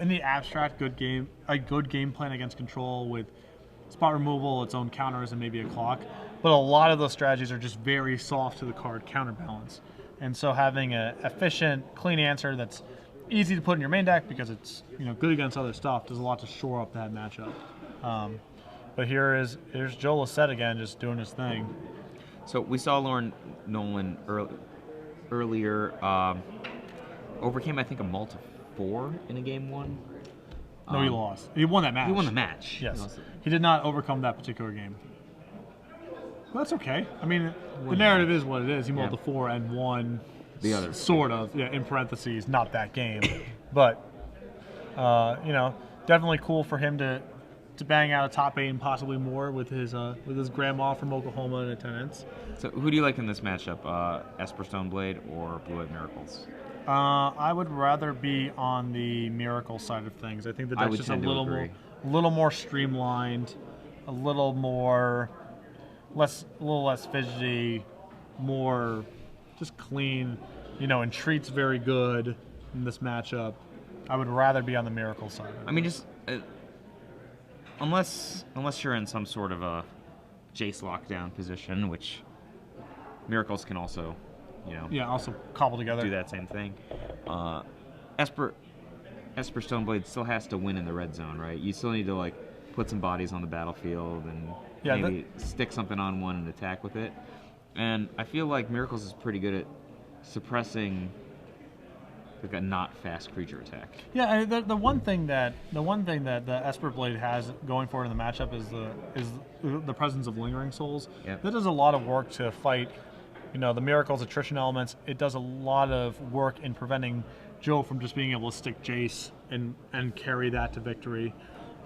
in the abstract, a good game plan against control with spot removal, its own counters, and maybe a clock. But a lot of those strategies are just very soft to the card counterbalance. And so having an efficient, clean answer that's easy to put in your main deck because it's good against other stuff does a lot to shore up that matchup. But here's Joe Lossett again, just doing his thing. So we saw Nolen earlier. Overcame, I think, a multi 4 in a game 1. No, he lost. He won that match. He won the match. Yes. He did not overcome that particular game. Well, that's okay. I mean, the narrative is what it is. He mulled the 4 and won the other. Sort of, in parentheses, not that game. But, definitely cool for him to bang out a top 8 and possibly more with his grandma from Oklahoma in attendance. So who do you like in this matchup, Esper Stoneblade or Blue-White Miracles? I would rather be on the Miracle side of things. I think the deck's just a little more streamlined, a little less fidgety, more just clean. And treat's very good in this matchup. I would rather be on the Miracle side. I mean, just unless you're in some sort of a Jace lockdown position, which Miracles can also. Also cobble together. Do that same thing. Esper Stoneblade still has to win in the red zone, right? You still need to put some bodies on the battlefield and maybe stick something on one and attack with it. And I feel like Miracles is pretty good at suppressing a not fast creature attack. Yeah, the one thing that the Esper Blade has going for it in the matchup is the presence of Lingering Souls. Yep. That does a lot of work to fight. The Miracle's attrition elements. It does a lot of work in preventing Joe from just being able to stick Jace and carry that to victory.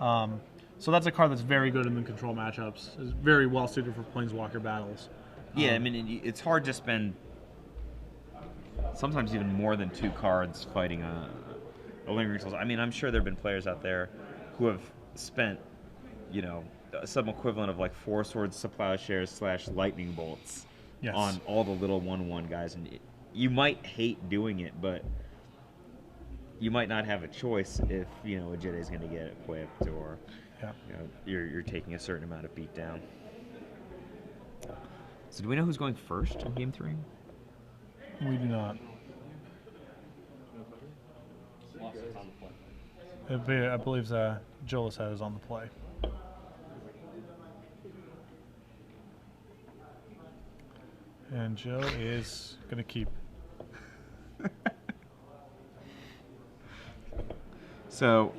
So that's a card that's very good in the control matchups. It's very well suited for Planeswalker battles. Yeah, I mean, it's hard to spend sometimes even more than 2 cards fighting a Lingering Souls. I mean, I'm sure there have been players out there who have spent, some equivalent of 4 Swords to Plowshares / Lightning Bolts. Yes. On all the little 1/1 guys, and you might hate doing it, but you might not have a choice if a Jedi's going to get equipped or you're taking a certain amount of beat down. So do we know who's going first in Game 3? We do not. I believe Joe Lossett is on the play. And Joe is going to keep. So,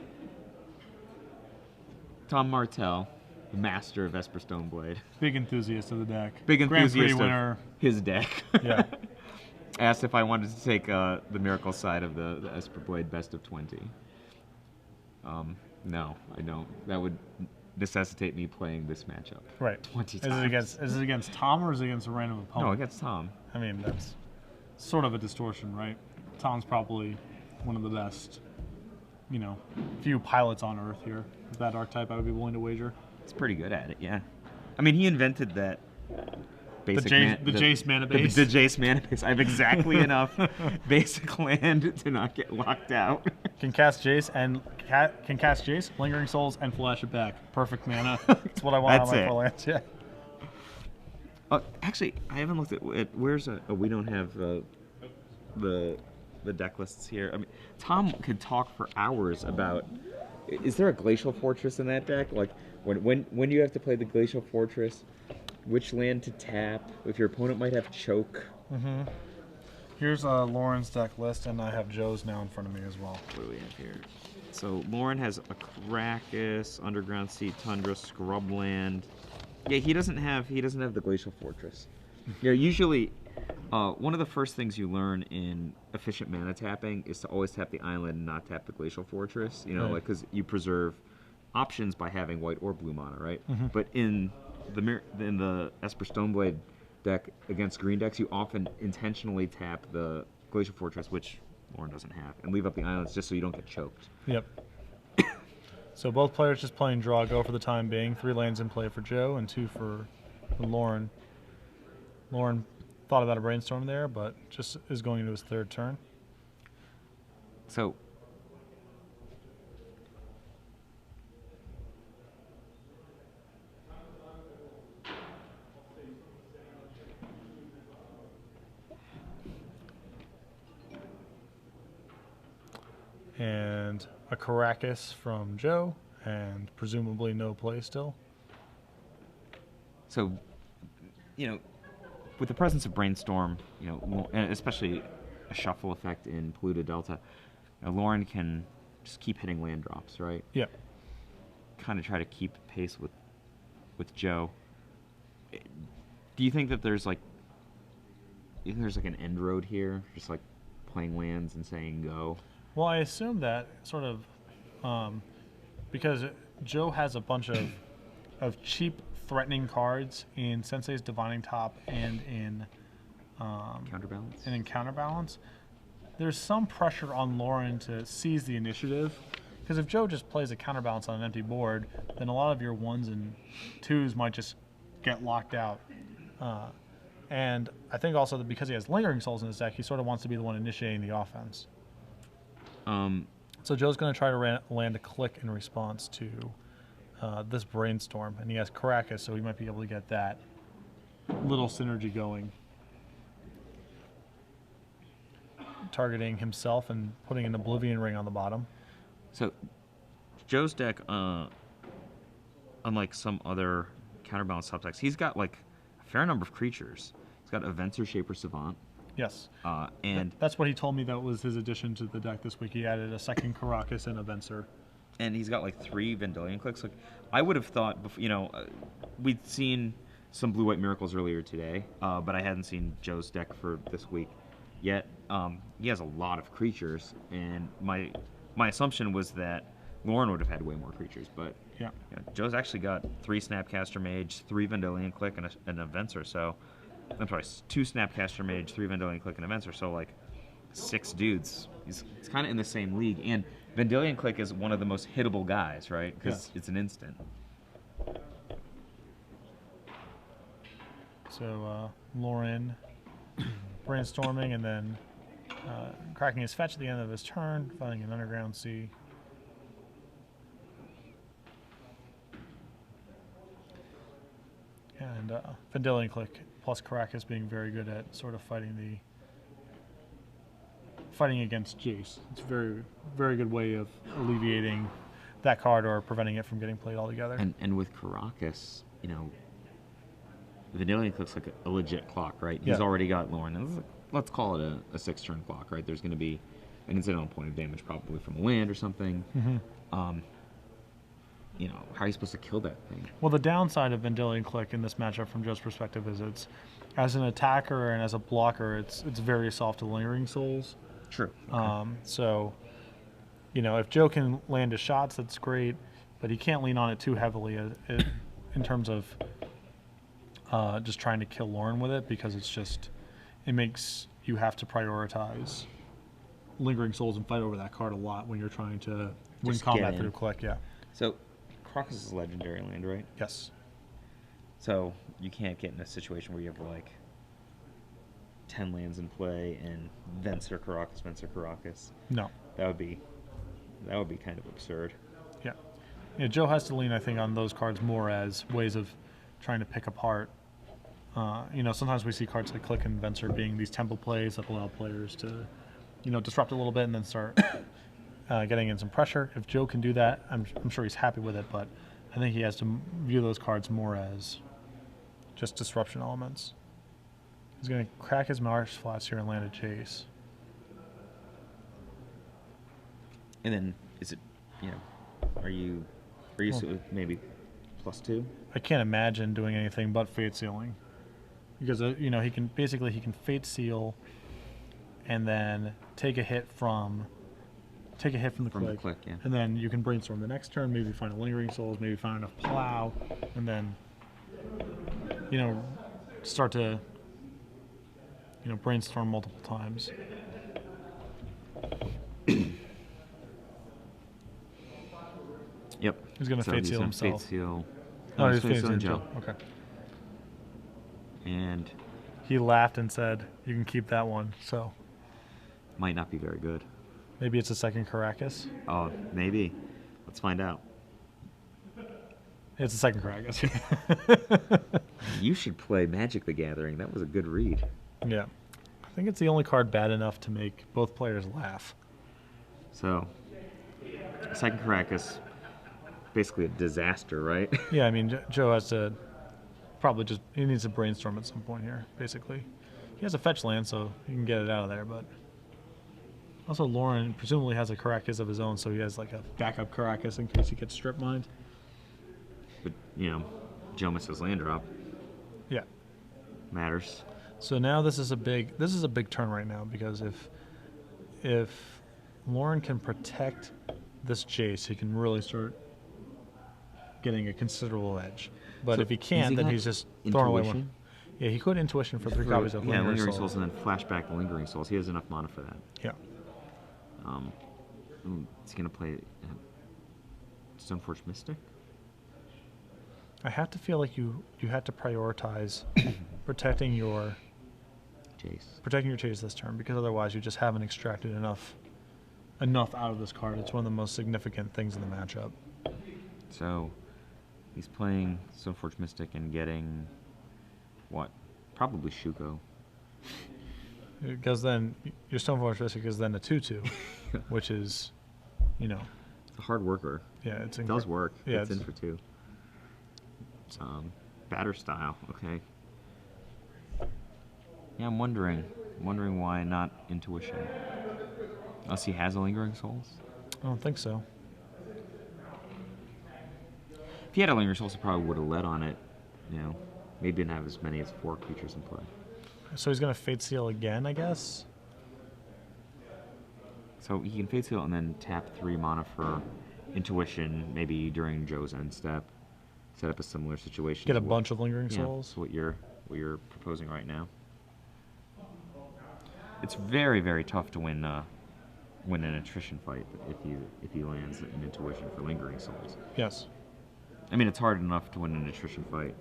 Tom Martell, the master of Esper Stoneblade. Big enthusiast of the deck. Big enthusiast winner. Of his deck. Yeah. Asked if I wanted to take the Miracle side of the Esper Blade best of 20. No, I don't. That would necessitate me playing this matchup. Right. 20 times. Is it against Tom or is it against a random opponent? No, against Tom. I mean, that's sort of a distortion, right? Tom's probably one of the best, few pilots on Earth here. Is that archetype I would be willing to wager? He's pretty good at it, yeah. I mean, he invented that basic the Jace mana base. The Jace mana base. I have exactly enough basic land to not get locked out. Can cast Jace, Lingering Souls, and flash it back. Perfect mana. That's what I want on my full lands. Yeah. Actually, I haven't looked at where's we don't have the deck lists here. I mean, Tom could talk for hours about. Is there a Glacial Fortress in that deck? When you have to play the Glacial Fortress, which land to tap? If your opponent might have choke. Mm-hmm. Here's Lauren's deck list, and I have Joe's now in front of me as well. What do we have here? So Lauren has a Krakus, Underground Sea, Tundra, Scrubland. Yeah, he doesn't have the Glacial Fortress. Usually, one of the first things you learn in efficient mana tapping is to always tap the island and not tap the Glacial Fortress. Because you preserve options by having white or blue mana, right? Mm-hmm. But in the Esper Stoneblade deck against green decks, you often intentionally tap the Glacial Fortress, which Lauren doesn't have, and leave up the islands just so you don't get choked. Yep. So both players just playing draw go for the time being. 3 lanes in play for Joe and 2 for Lauren. Lauren thought about a brainstorm there, but just is going into his 3rd turn. So and a Caracas from Joe, and presumably no play still. So, with the presence of Brainstorm, and especially a shuffle effect in Polluted Delta, Lauren can just keep hitting land drops, right? Yeah. Kind of try to keep pace with Joe. Do you think that there's like an end road here, just like playing lands and saying go? Well, I assume that sort of because Joe has a bunch of cheap threatening cards in Sensei's Divining Top and in Counterbalance. There's some pressure on Lauren to seize the initiative, because if Joe just plays a Counterbalance on an empty board, then a lot of your 1s and 2s might just get locked out. And I think also that because he has Lingering Souls in his deck, he sort of wants to be the one initiating the offense. So Joe's going to try to land a click in response to this Brainstorm, and he has Caracas, so he might be able to get that little synergy going. Targeting himself and putting an Oblivion Ring on the bottom. So Joe's deck, unlike some other Counterbalance subsects, he's got like a fair number of creatures. He's got a Venser Shaper Savant. Yes. And that's what he told me that was his addition to the deck this week. He added a second Caracas and a Venser. And he's got like 3 Vendilion Clicks. Like, I would have thought, we'd seen some Blue-White Miracles earlier today, but I hadn't seen Joe's deck for this week yet. He has a lot of creatures, and my assumption was that Lauren would have had way more creatures, but yeah. Joe's actually got 3 Snapcaster Mage, 3 Vendilion Click, and a Venser. So, I'm sorry, 2 Snapcaster Mage, 3 Vendilion Click, and a Venser. So, like, 6 dudes. It's kind of in the same league. And Vendilion Click is one of the most hittable guys, right? Because it's an instant. So, Lauren brainstorming and then cracking his fetch at the end of his turn, finding an Underground Sea. And Vendilion Click plus Caracas being very good at sort of fighting against Jace. It's a very, very good way of alleviating that card or preventing it from getting played altogether. And with Caracas, Vendilion Click's like a legit clock, right? He's already got Lauren. Let's call it a 6-turn clock, right? There's going to be an incidental point of damage probably from a land or something. Mm-hmm. How are you supposed to kill that thing? Well, the downside of Vendilion Click in this matchup from Joe's perspective is it's, as an attacker and as a blocker, it's very soft to Lingering Souls. True. Okay. So, if Joe can land his shots, that's great, but he can't lean on it too heavily in terms of just trying to kill Lauren with it, because it makes you have to prioritize Lingering Souls and fight over that card a lot when you're trying to win combat through Click, yeah. So, Caracas is a legendary land, right? Yes. So, you can't get in a situation where you have, like, 10 lands in play and Venser Caracas. No. That would be kind of absurd. Yeah, Joe has to lean, I think, on those cards more as ways of trying to pick apart. Sometimes we see cards like Click and Venser being these tempo plays that allow players to, disrupt a little bit and then start getting in some pressure. If Joe can do that, I'm sure he's happy with it, but I think he has to view those cards more as just disruption elements. He's going to crack his Marsh Flats here and land a Chase. And then, is it, are you maybe +2? I can't imagine doing anything but Fate Sealing, because he can Fate Seal, and then take a hit from the click, yeah. And then you can brainstorm the next turn, maybe find a Lingering Souls, maybe find enough Plow, and then start to brainstorm multiple times. Yep. He's going to Fate Seal himself. Fate Seal. Oh, he's Fate Sealing Joe. Okay. And he laughed and said, "You can keep that one." So might not be very good. Maybe it's a second Caracas. Oh, maybe. Let's find out. It's a second Caracas. You should play Magic the Gathering. That was a good read. Yeah. I think it's the only card bad enough to make both players laugh. So, Second Caracas, basically a disaster, right? Yeah, I mean, Joe has to probably just, he needs to brainstorm at some point here, basically. He has a fetch land, so he can get it out of there, but also Lauren presumably has a Caracas of his own, so he has like a backup Caracas in case he gets strip mined. But, Joe misses land drop. Yeah. Matters. So now this is a big turn right now, because if Lauren can protect this Jace, he can really start getting a considerable edge. But So if he can't, then he's just throwing away one. Yeah, he could Intuition for 3 copies of Lingering Souls. And then flashback the Lingering Souls. He has enough mana for that. Yeah. Is he going to play Stoneforge Mystic? I have to feel like you have to prioritize protecting your Chase this turn, because otherwise you just haven't extracted enough out of this card. It's one of the most significant things in the matchup. So he's playing Stoneforge Mystic and getting what? Probably Shuko. Because then your Stoneforge Mystic is then a 2/2, which is, It's a hard worker. Yeah, it does work. Yeah, it's in for 2. Batter style. Okay. Yeah, I'm wondering why not Intuition. Unless he has a Lingering Souls. I don't think so. If he had a Lingering Souls, he probably would have led on it. Maybe didn't have as many as 4 creatures in play. So he's gonna Fate Seal again, I guess. So he can Fate Seal and then tap 3 mana for Intuition, maybe during Joe's end step. Set up a similar situation. Get a bunch of Lingering Souls. What you're proposing right now. It's very, very tough to win an attrition fight if he lands an Intuition for Lingering Souls. Yes. I mean, it's hard enough to win an attrition fight.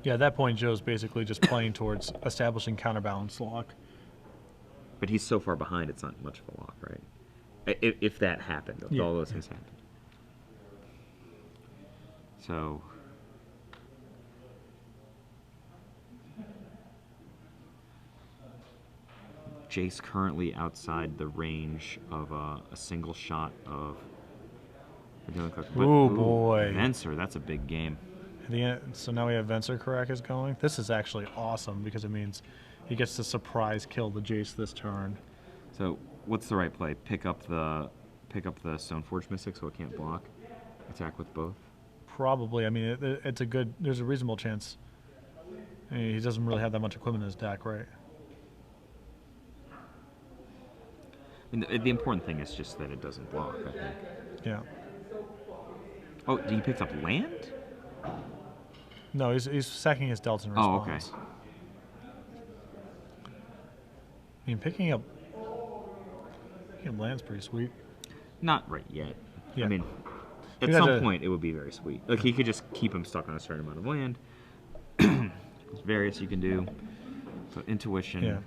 Yeah, at that point, Joe's basically just playing towards establishing counterbalance lock. But he's so far behind, it's not much of a lock, right? If that happened, if all those things happened. So, Jace currently outside the range of a single shot of Ooh, boy. Venser, that's a big game. So now we have Venser Caracas going. This is actually awesome, because it means he gets to surprise kill the Jace this turn. So what's the right play? Pick up the Stoneforge Mystic so it can't block. Attack with both. Probably. I mean, there's a reasonable chance. I mean, he doesn't really have that much equipment in his deck, right? I mean, the important thing is just that it doesn't block, I think. Yeah. Oh, he picked up land? No, he's sacking his Delta in response. Oh, okay. I mean, picking up land's pretty sweet. Not right yet. Yeah. I mean, at some point it would be very sweet. Like, he could just keep him stuck on a certain amount of land. There's various you can do. So Intuition. Yeah.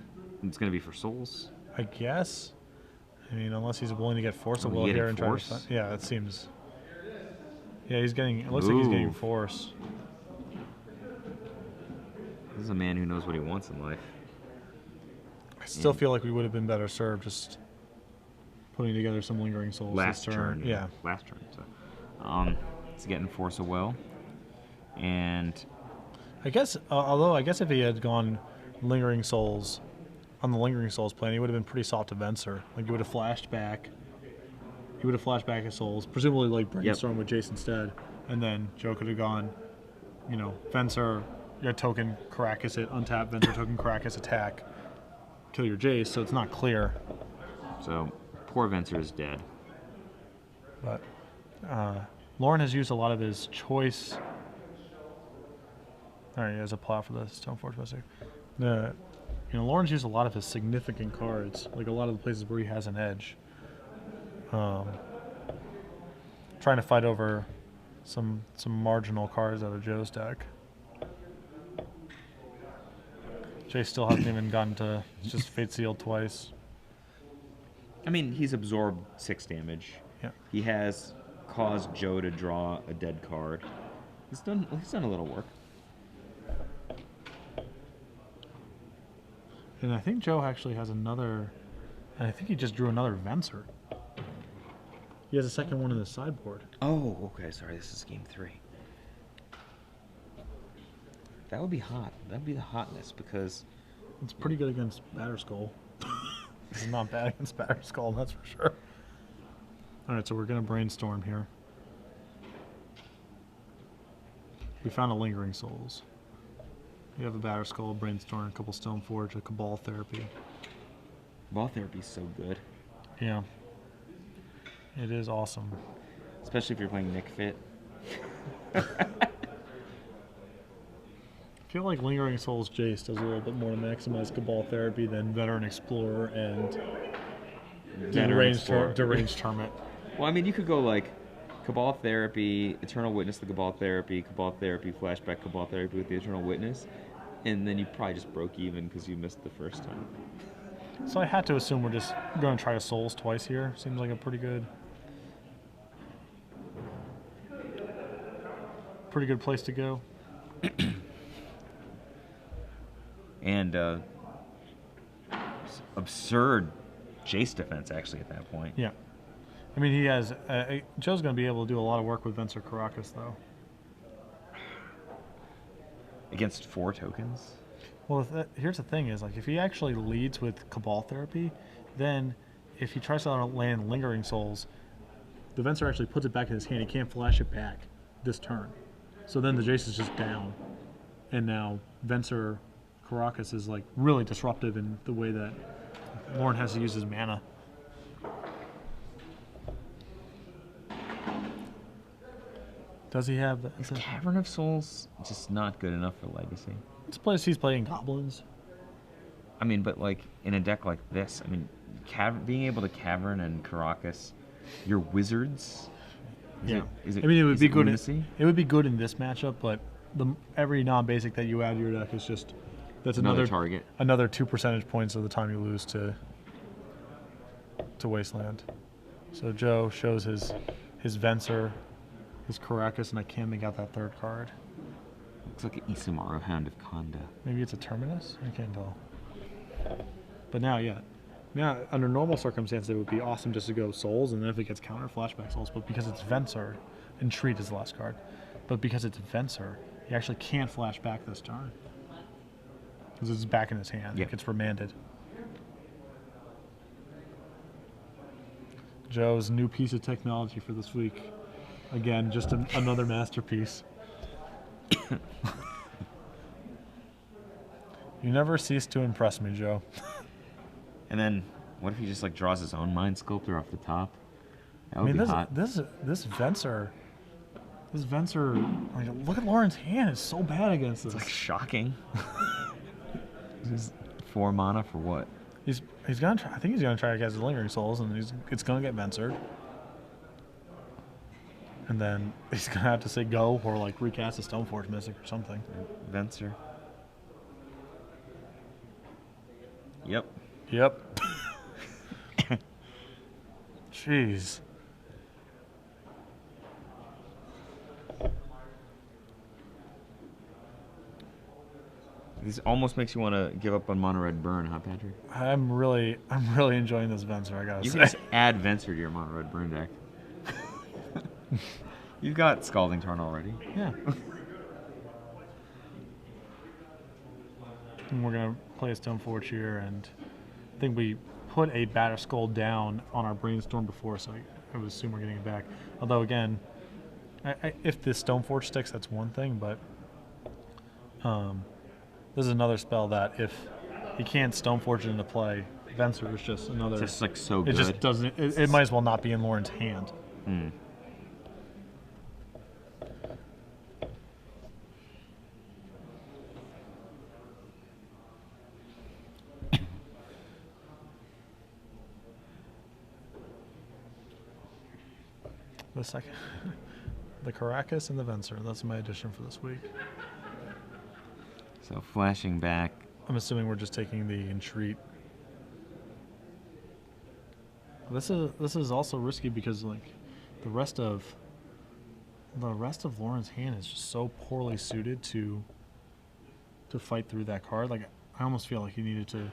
It's going to be for souls. I guess. I mean, unless he's willing to get Force of Will here and try to. Yeah, it seems. Yeah, he's getting. It looks like he's getting Force. This is a man who knows what he wants in life. I still feel like we would have been better served just putting together some Lingering Souls last this turn. Yeah. Last turn. So, it's getting Force of Will, and I guess, although I guess if he had gone Lingering Souls on the Lingering Souls plan, he would have been pretty soft to Venser. Like, he would have flashed back. He would have flashed back his souls, presumably like brainstorm with Jace instead, and then Joe could have gone, Venser, your token Caracas it, untap Venser token Caracas attack, kill your Jace. So it's not clear. So poor Venser is dead. But Lauren has used a lot of his choice. All right, he has a plot for the Stoneforge Mystic. Lauren's used a lot of his significant cards, like a lot of the places where he has an edge. Trying to fight over some marginal cards out of Joe's deck. Jay still hasn't even gotten to just Fate Sealed twice. I mean, he's absorbed 6 damage. Yeah. He has caused Joe to draw a dead card. He's done a little work. And I think Joe actually has another. And I think he just drew another Venser. He has a second one in the sideboard. Oh, okay. Sorry, this is game 3. That would be hot. That would be the hotness because It's pretty good against Batterskull. It's not bad against Batterskull, that's for sure. All right, so we're gonna brainstorm here. We found a Lingering Souls. We have a Batterskull, Brainstorm, a couple Stoneforge, a Cabal Therapy. ball therapy is so good, Yeah. It is awesome. especially if you're playing Nick Fit. I feel like Lingering Souls Jace does a little bit more to maximize Cabal Therapy than Veteran Explorer and Deranged Hermit. Well, I mean, you could go like Cabal Therapy, Eternal Witness, the Cabal Therapy, Flashback, Cabal Therapy with the Eternal Witness, and then you probably just broke even because you missed the first time. So I had to assume we're just going to try a Souls twice here. Seems like a pretty good place to go. And absurd Jace defense, actually, at that point. Yeah. I mean, he has... Joe's going to be able to do a lot of work with Venser Caracas, though. Against 4 tokens? Well, here's the thing is, like, if he actually leads with Cabal Therapy, then if he tries to land Lingering Souls, the Venser actually puts it back in his hand. He can't flash it back this turn. So then the Jace is just down. And now Venser Caracas is, like, really disruptive in the way that Lauren has to use his mana. Does he have... Is Cavern of Souls just not good enough for Legacy? He's playing Goblins. I mean, but like in a deck like this, I mean, being able to Cavern and Caracas your wizards. It would be good. Lunacy? It would be good in this matchup, but every non-basic that you add to your deck is just another target. Another 2 percentage points of the time you lose to Wasteland. So Joe shows his Venser, his Caracas, and I can't make out that third card. Looks like an Isamaru, Hound of Conda. Maybe it's a Terminus? I can't tell. But now, under normal circumstances, it would be awesome just to go Souls, and then if it gets counter, flashback Souls. But because it's Venser, Entreat is the last card. But because it's Venser, he actually can't flash back this turn. Because it's back in his hand. Yeah. It gets remanded. Joe's new piece of technology for this week. Again, just another masterpiece. You never cease to impress me, Joe. And then, what if he just like draws his own Mind Sculptor off the top? That would be hot. This Venser, like, look at Lauren's hand. It's so bad against this. It's like shocking. Just 4 mana for what? He's gonna try. I think he's gonna try to cast his Lingering Souls, and it's gonna get Venser. And then he's gonna have to say go or like recast a Stoneforge Mystic or something. Venser. Yep. Jeez. This almost makes you want to give up on Mono Red Burn, huh, Patrick? I'm really enjoying this Venser, I gotta You say. can just add Venser to your Mono Red Burn deck. You've got Scalding Tarn already. Yeah. And we're gonna play a Stoneforge here, and I think we put a Batterskull down on our Brainstorm before, so I would assume we're getting it back. Although again, if this Stoneforge sticks, that's one thing, but this is another spell that if he can't Stoneforge it into play, Venser is just another. It's just like so good. It just doesn't. It might as well not be in Lauren's hand. Hmm. The Caracas and the Venser. That's my addition for this week. So flashing back. I'm assuming we're just taking the Entreat. This is also risky because like the rest of Lauren's hand is just so poorly suited to fight through that card. Like I almost feel like he needed to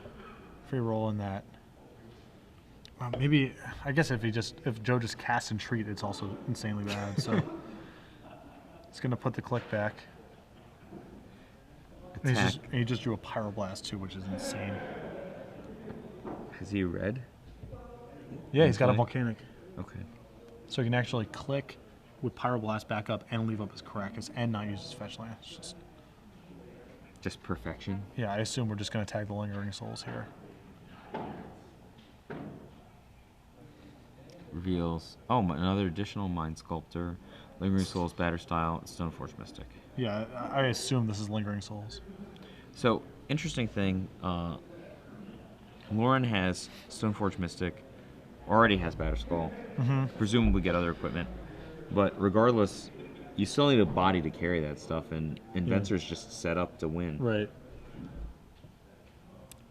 free roll in that Maybe I guess if Joe just casts and treat, it's also insanely bad. So it's gonna put the click back. And he just drew a Pyroblast too, which is insane. Has he red? Yeah, he's got a Volcanic. Okay. So he can actually click with Pyroblast back up and leave up his Caracas and not use his fetch land. It's just perfection. Yeah, I assume we're just gonna tag the Lingering Souls here. Reveals. Oh, another additional Mind Sculptor, Lingering Souls, Batterstyle, Stoneforge Mystic. Yeah, I assume this is Lingering Souls. So, interesting thing, Lauren has Stoneforge Mystic, already has Batterskull, presumably get other equipment, but regardless, you still need a body to carry that stuff, and Venser's just set up to win. Right.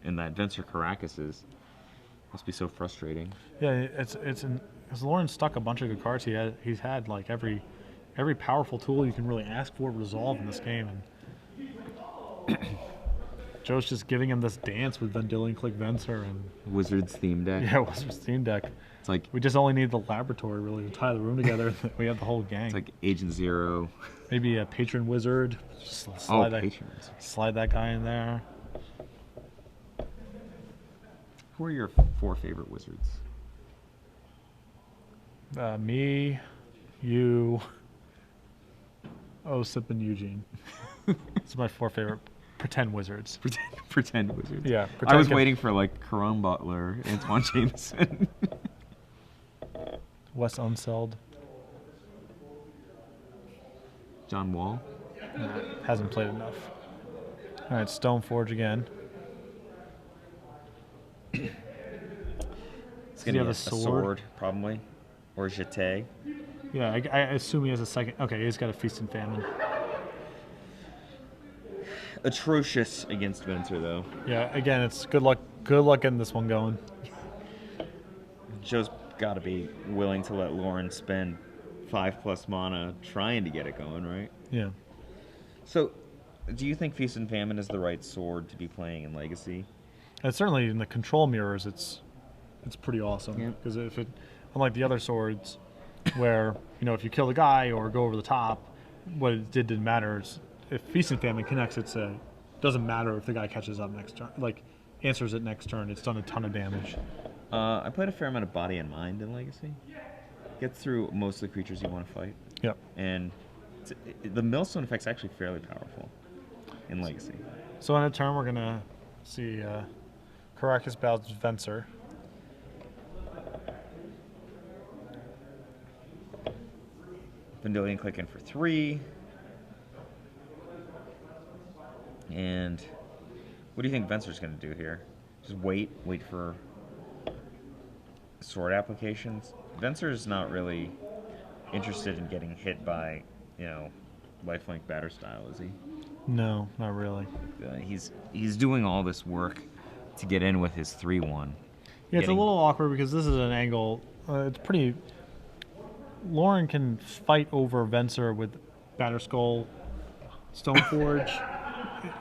And that Venser Caracas must be so frustrating. Yeah, because Lauren's stuck a bunch of good cards. He's had like every powerful tool you can really ask for resolve in this game, and Joe's just giving him this dance with Vendilion Click Venser and Wizard's theme deck. Yeah, Wizard's theme deck. It's like we just only need the laboratory really to tie the room together. We have the whole gang. It's like Agent Zero. Maybe a Patron Wizard. Just slide that guy in there. Who are your 4 favorite wizards? Me, you, Osip, and Eugene. It's my 4 favorite pretend wizards. Pretend wizards. Yeah. I was waiting for like Caron Butler, Antoine Jameson. Wes Unseld. John Wall. Hasn't played enough. All right, Stoneforge again. It's going to be a sword, probably. Or jeté. Yeah, I assume he has a second. Okay, he's got a Feast and Famine. Atrocious against Venser, though. Yeah, again, it's good luck getting this one going. Joe's got to be willing to let Lauren spend 5+ mana trying to get it going, right? Yeah. So, do you think Feast and Famine is the right sword to be playing in Legacy? And certainly in the control mirrors, it's pretty awesome. Because unlike the other swords, where if you kill the guy or go over the top, what it didn't matter. If Feast and Famine connects, it doesn't matter if the guy catches up next turn. Like answers it next turn, it's done a ton of damage. I played a fair amount of Body and Mind in Legacy. Get through most of the creatures you want to fight. Yep. And the Millstone effect's actually fairly powerful in Legacy. So in a turn, we're gonna see Caracas Bows Venser. Vendilion Click in for 3. And what do you think Venser's going to do here? Just wait for sword applications? Venser's not really interested in getting hit by, lifelink Batterstyle, is he? No, not really. He's doing all this work to get in with his 3/1. Yeah, it's a little awkward because this is an angle. It's pretty. Lauren can fight over Venser with Batterskull, Stoneforge,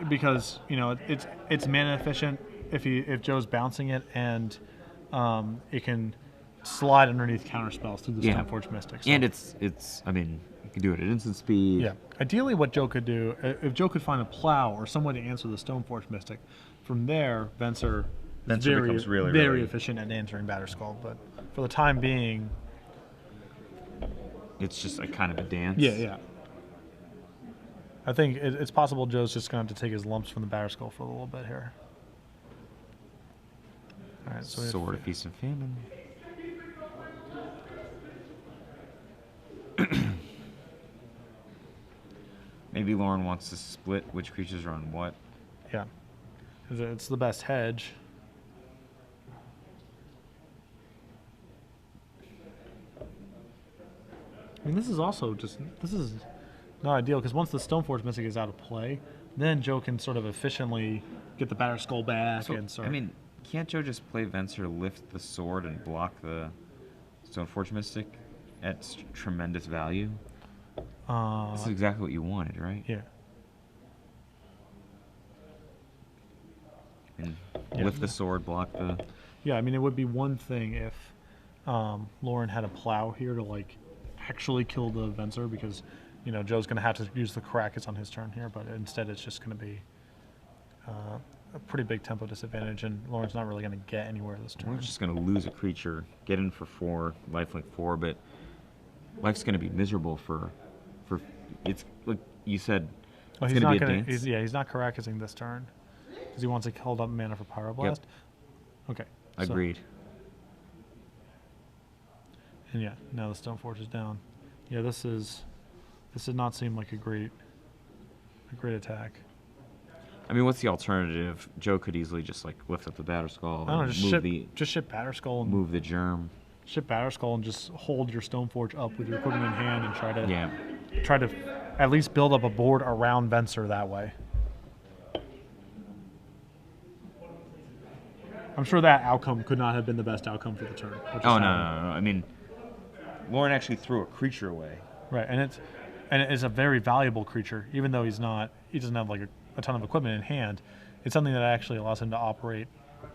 because it's mana efficient if Joe's bouncing it, and it can slide underneath counter spells through the Stoneforge Mystic. So. And it's you can do it at instant speed. Yeah. Ideally, what Joe could do, if Joe could find a plow or some way to answer the Stoneforge Mystic, from there Venser becomes very efficient at answering Batterskull. But for the time being, it's just a kind of a dance. Yeah. I think it's possible Joe's just going to have to take his lumps from the Batterskull for a little bit here. All right, so Sword of Feast and Famine. Maybe Lauren wants to split which creatures are on what. Yeah. It's the best hedge. I mean, this is not ideal because once the Stoneforge Mystic is out of play, then Joe can sort of efficiently get the Batterskull back. Can't Joe just play Venser, lift the sword, and block the Stoneforge Mystic at tremendous value? This is exactly what you wanted, right? Yeah. And lift the sword, block the Yeah, I mean, it would be one thing if Lauren had a plow here to like actually kill the Venser because Joe's going to have to use the Caracas on his turn here, but instead it's just going to be a pretty big tempo disadvantage, and Lauren's not really going to get anywhere this turn. We're just going to lose a creature, get in for 4, lifelink 4, but life's going to be miserable for it's like you said. Well, it's going to be a dance. He's not Caracasing this turn because he wants to hold up mana for Pyroblast. Yep. Okay. Agreed. And yeah, now the Stoneforge is down. Yeah, this does not seem like a great attack. I mean, what's the alternative? Joe could easily just like lift up the Batterskull. I don't know, just ship Batterskull and move the germ. Ship Batterskull and just hold your Stoneforge up with your equipment in hand and try to at least build up a board around Venser that way. I'm sure that outcome could not have been the best outcome for the turn. Oh no! I mean, Lauren actually threw a creature away. Right, and it is a very valuable creature, even though he doesn't have like a ton of equipment in hand. It's something that actually allows him to operate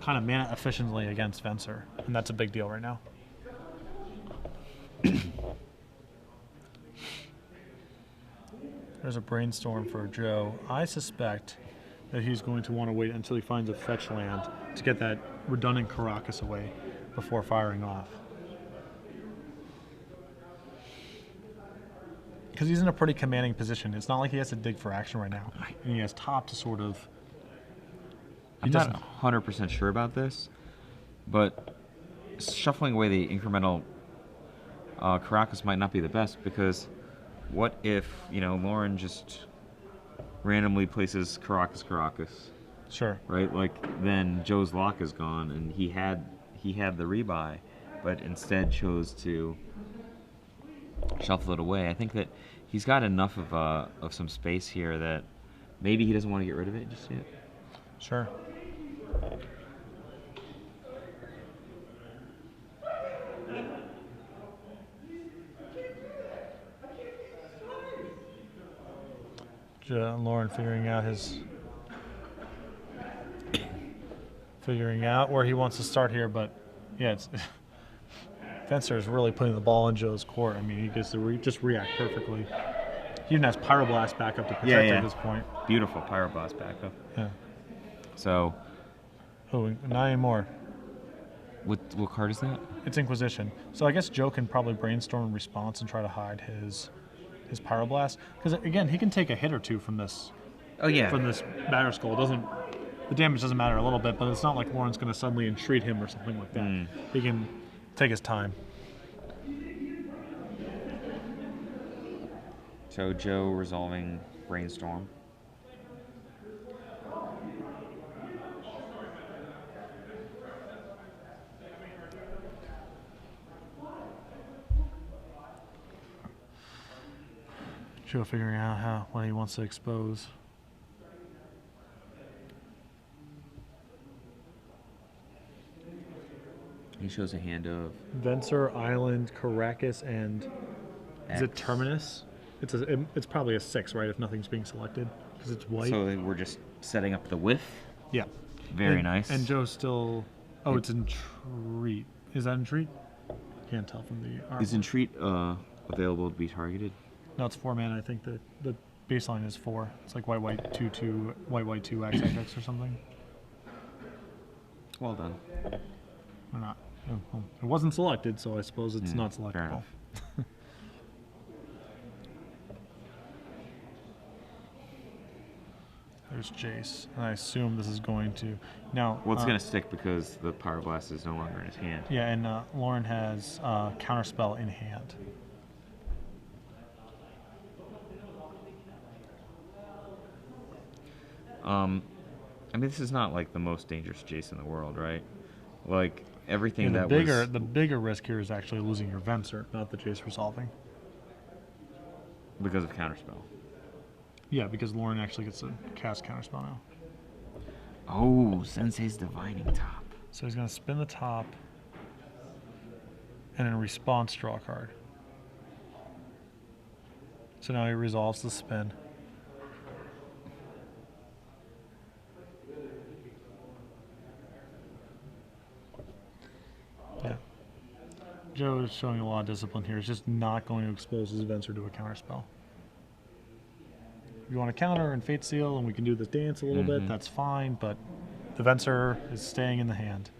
kind of mana efficiently against Venser, and that's a big deal right now. There's a brainstorm for Joe. I suspect that he's going to want to wait until he finds a fetch land to get that redundant Caracas away before firing off. Because he's in a pretty commanding position. It's not like he has to dig for action right now. And he has top to sort of... I'm not 100% sure about this, but shuffling away the incremental Caracas might not be the best, because what if, Lauren just randomly places Caracas. Sure. Right? Like, then Joe's lock is gone, and he had the rebuy, but instead chose to shuffle it away. I think that he's got enough of some space here that maybe he doesn't want to get rid of it just yet. Sure. Lauren figuring out where he wants to start here, but yeah, Venser is really putting the ball in Joe's court. I mean, he gets to just react perfectly. He even has Pyroblast backup to protect at this point. Beautiful Pyroblast backup. Yeah. So. Oh, not anymore. What card is that? It's Inquisition. So I guess Joe can probably brainstorm a response and try to hide his Pyroblast, because again, he can take a hit or two from this. Oh yeah. From this Batterskull. The damage doesn't matter a little bit, but it's not like Lauren's going to suddenly entreat him or something like that. He can take his time. So Joe resolving Brainstorm. Joe figuring out what he wants to expose. He shows a hand of Venser, Island, Caracas, and X. Is it Terminus? It's probably a 6, right? If nothing's being selected, because it's white. So we're just setting up the whiff. Yeah. Very nice. And Joe's still. Oh, it's Entreat. Is that Entreat? Can't tell from the art. Is Entreat available to be targeted? No, it's 4 mana. I think the baseline is 4. It's like white 2/2, white 2 XX or something. Well done. Or not. It wasn't selected, so I suppose it's not selectable. Fair enough. There's Jace, and I assume this is going to now. Well, it's going to stick because the Pyroblast is no longer in his hand. Yeah, and Lauren has Counterspell in hand. I mean, this is not like the most dangerous Jace in the world, right? Like everything the bigger risk here is actually losing your Venser, not the Jace resolving. Because of Counterspell. Yeah, because Lauren actually gets to cast Counterspell now. Oh, Sensei's Divining Top. So he's going to spin the top, and in response, draw a card. So now he resolves the spin. Joe is showing a lot of discipline here. He's just not going to expose his Venser to a counterspell. If you want to counter and Fate Seal, and we can do the dance a little bit, that's fine, but the Venser is staying in the hand.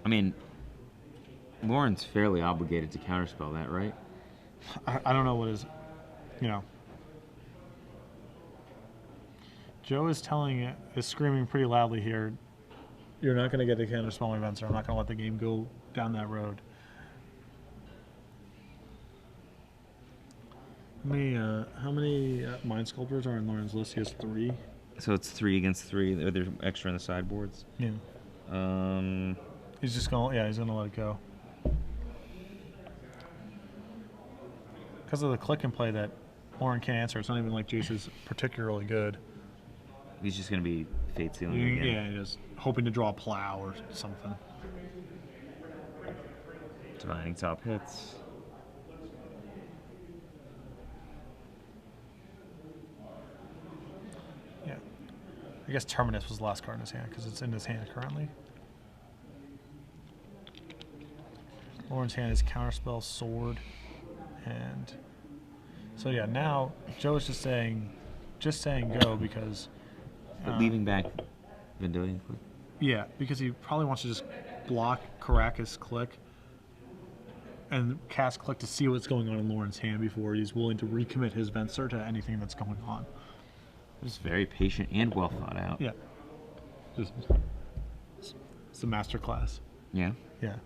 I mean, Lauren's fairly obligated to counterspell that, right? I don't know what is, you know. Joe is screaming pretty loudly here. You're not going to get a counterspell my Venser. I'm not going to let the game go down that road. How many Mind Sculptors are in Lauren's list? He has 3. So it's 3 against 3. There's extra in the sideboards. Yeah. He's just going. Yeah, he's going to let it go. Because of the click and play that Lauren can't answer. It's not even like Jace is particularly good. He's just going to be Fate Sealing again. Yeah, just hoping to draw a plow or something. Divining Top hits. Yeah. I guess Terminus was the last card in his hand because it's in his hand currently. Lauren's hand is Counterspell, Sword, and so yeah. Now Joe is just saying go because leaving back Vendilion Click. Yeah, because he probably wants to just block Caracas Click and cast Click to see what's going on in Lauren's hand before he's willing to recommit his Venser to anything that's going on. Just very patient and well thought out. Yeah. It's a master class. Yeah. Yeah.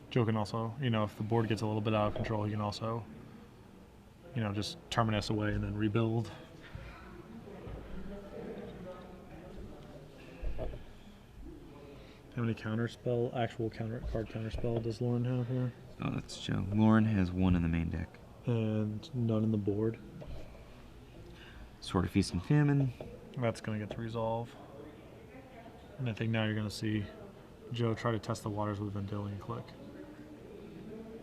Joe can also, if the board gets a little bit out of control, he can also, just Terminus away and then rebuild. How many actual card counterspell does Lauren have here? Oh, that's Joe. Lauren has 1 in the main deck. And none in the board. Sword of Feast and Famine. That's going to get to resolve. And I think now you're going to see Joe try to test the waters with Vendilion Click.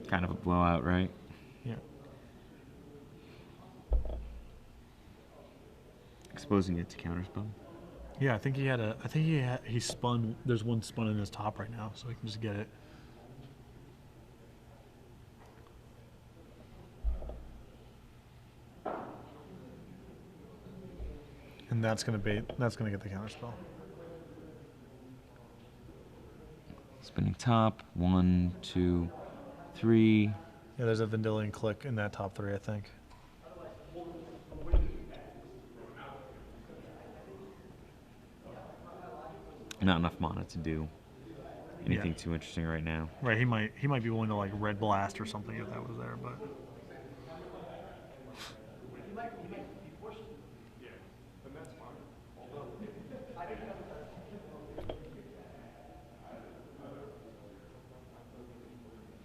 Kind of a blowout, right? Yeah. Exposing it to counterspell. Yeah, I think he spun. There's one spun in his top right now, so he can just get it. And that's gonna get the counterspell. Spinning top, 1, 2, 3. Yeah, there's a Vendilion Click in that top 3, I think. Not enough mana to do anything too interesting right now. Right, he might be willing to like Red Blast or something if that was there, but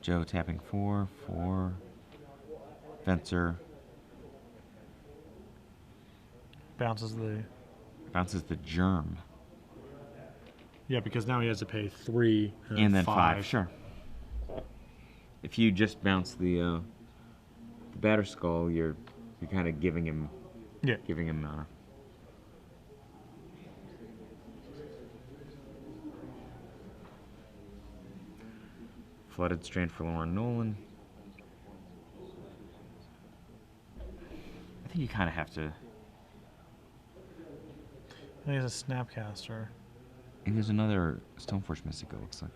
Joe tapping 4, Venser. bounces the germ. Yeah, because now he has to pay 3 and then 5. Sure. If you just bounce the Batter Skull, you're kind of giving him mana. Flooded Strain for Lauren Nolen. I think you kind of have to. And he has a Snapcaster. And there's another Stoneforge Mystic, it looks like.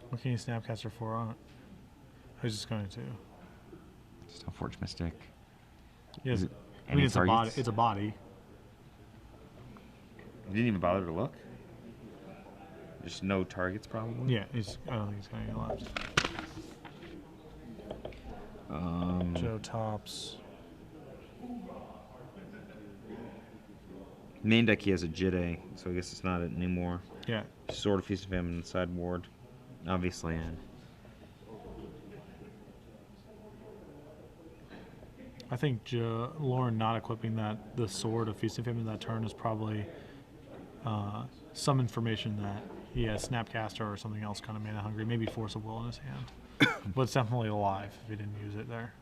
What can you Snapcaster for on it? I was just going to. Stoneforge Mystic. Yes. I mean, it's a body. It's a body. You didn't even bother to look? Just no targets, probably? Yeah, I don't think he's going to get left. Joe tops. Main deck, he has a Jide, so I guess it's not it anymore. Yeah. Sword of Feast of Famine in the sideboard. Obviously, and I think Lauren not equipping the Sword of Feast of Famine that turn is probably some information that he has Snapcaster or something else kind of mana hungry. Maybe Force of Will in his hand. But it's definitely alive if he didn't use it there.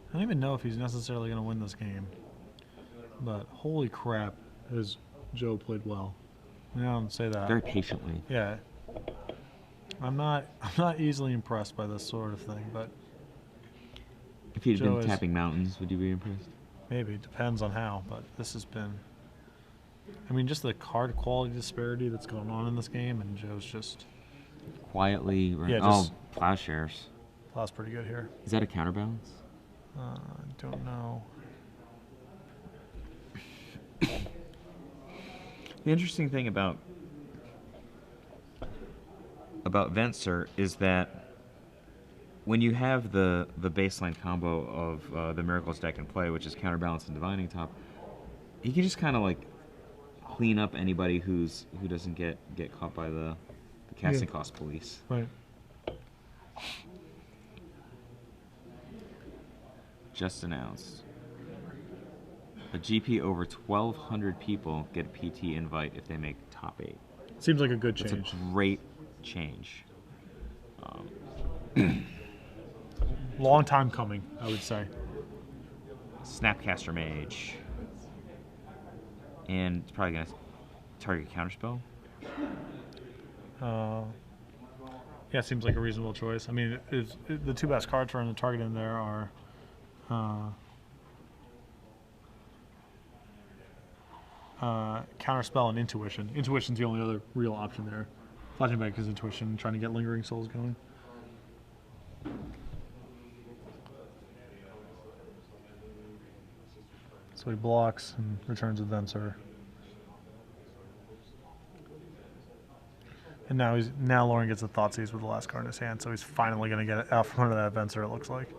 I don't even know if he's necessarily going to win this game. But holy crap, has Joe played well. I don't say that. Very patiently. Yeah. I'm not easily impressed by this sort of thing, but If he'd Joe been is- tapping mountains, would you be impressed? maybe it depends on how, but this has been, I mean, just the card quality disparity that's going on in this game, and Joe's just Quietly. Yeah, Oh, just- plowshares. plays pretty good here. Is that a counterbalance? I don't know. The interesting thing about Venser is that when you have the baseline combo of the Miracles deck in play, which is Counterbalance and Divining Top, he can just kind of like clean up anybody who doesn't get caught by the casting cost police. Right. Just announced. A GP over 1,200 people get a PT invite if they make top 8. Seems like a good That's change. a great change. Long time coming, I would say. Snapcaster Mage. And it's probably going to target Counterspell. Yeah, seems like a reasonable choice. I mean, the two best cards for him to target in there are Counterspell and Intuition. Intuition's the only other real option there. Flashing back his Intuition, trying to get Lingering Souls going. So he blocks and returns with Venser. And now Lauren gets a Thoughtseize with the last card in his hand, so he's finally going to get it out from under that Venser, it looks like.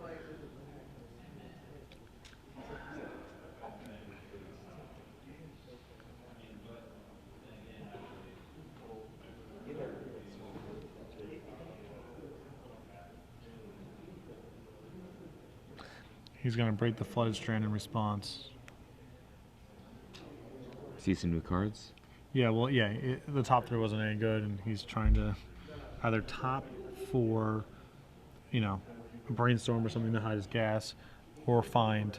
He's going to break the Flooded Strand in response. See some new cards. Yeah, well, yeah, the top 3 wasn't any good, and he's trying to either top for, a brainstorm or something to hide his gas, or find,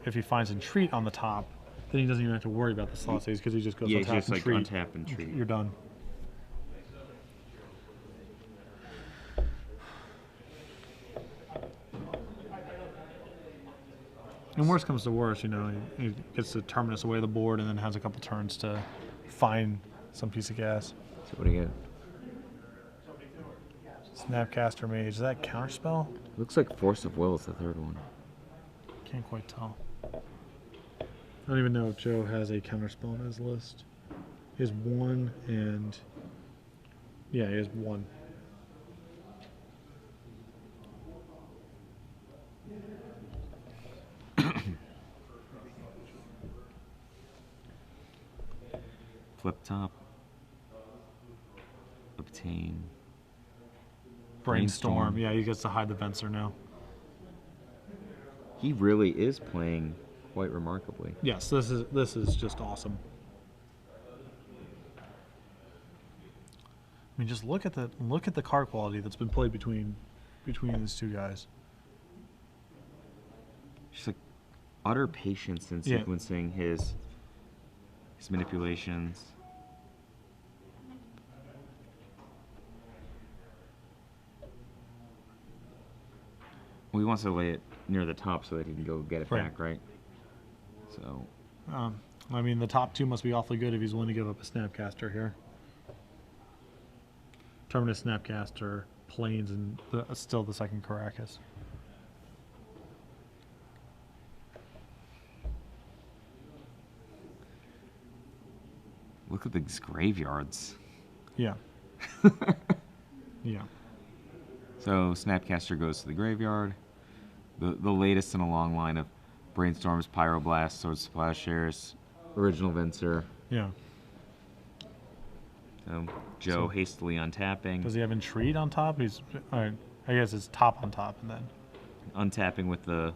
if he finds Entreat on the top, then he doesn't even have to worry about the slot saves because he just goes Yeah, on he's tap just and like treat. untap and treat. You're done. And worst comes to worst, he gets the Terminus away the board and then has a couple turns to find some piece of gas. So what do you get? Snapcaster Mage. Is that Counterspell? Looks like Force of Will is the third one. Can't quite tell. I don't even know if Joe has a Counterspell on his list. He has 1 and... Yeah, he has 1. Flip top. Obtain. Brainstorm. Yeah, he gets to hide the Venser now. He really is playing quite remarkably. Yes, this is just awesome. I mean, just look at the card quality that's been played between these two guys. Just like utter patience in Yeah. sequencing his manipulations. Well, he wants to lay it near the top so that he can go get it Right. back, right? So I mean, the top 2 must be awfully good if he's willing to give up a Snapcaster here. Terminus, Snapcaster, Plains, and still the second Caracas. look at these graveyards. Yeah. Yeah. So Snapcaster goes to the graveyard. The latest in a long line of Brainstorms, Pyroblast, Swords to Plowshares, Original Venser. Yeah. Joe So- hastily untapping. Does he have Entreat on top? All right, I guess it's top on top, and then Untapping with the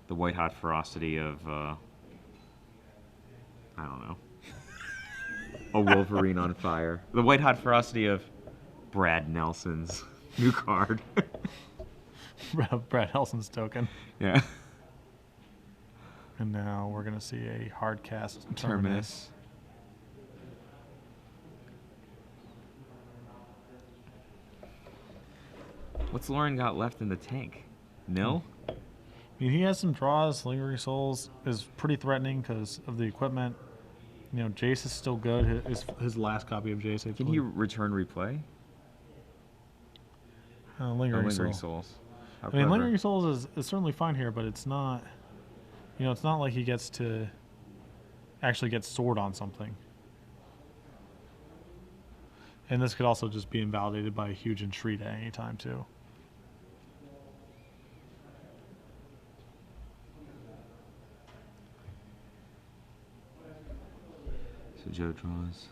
white hot ferocity of I don't know. A Wolverine on fire. The white hot ferocity of Brad Nelson's new card. Brad Nelson's token. Yeah. And now we're gonna see a hard cast Terminus. What's Lauren got left in the tank? Nil? I mean, he has some draws. Lingering Souls is pretty threatening because of the equipment. You know, Jace is still good. His last copy of Jace. Can he return replay? Lingering Souls. I mean, Lingering Souls is certainly fine here, but it's not. You know, it's not like he gets to actually get sword on something. And this could also just be invalidated by a huge entreat at any time, too. So Joe draws.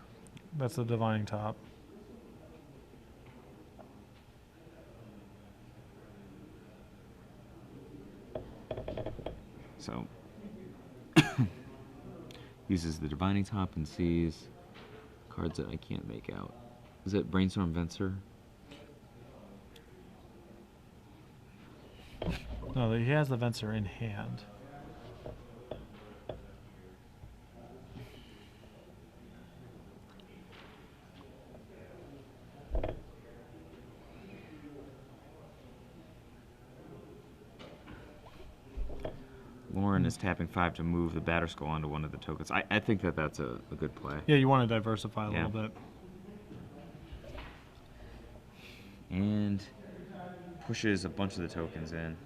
That's the divining top. So uses the divining top and sees cards that I can't make out. Is it Brainstorm Venser? No, he has the Venser in hand. Lauren is tapping 5 to move the Batterskull onto one of the tokens. I think that's a good play. Yeah, you want to diversify a little bit. And pushes a bunch of the tokens in.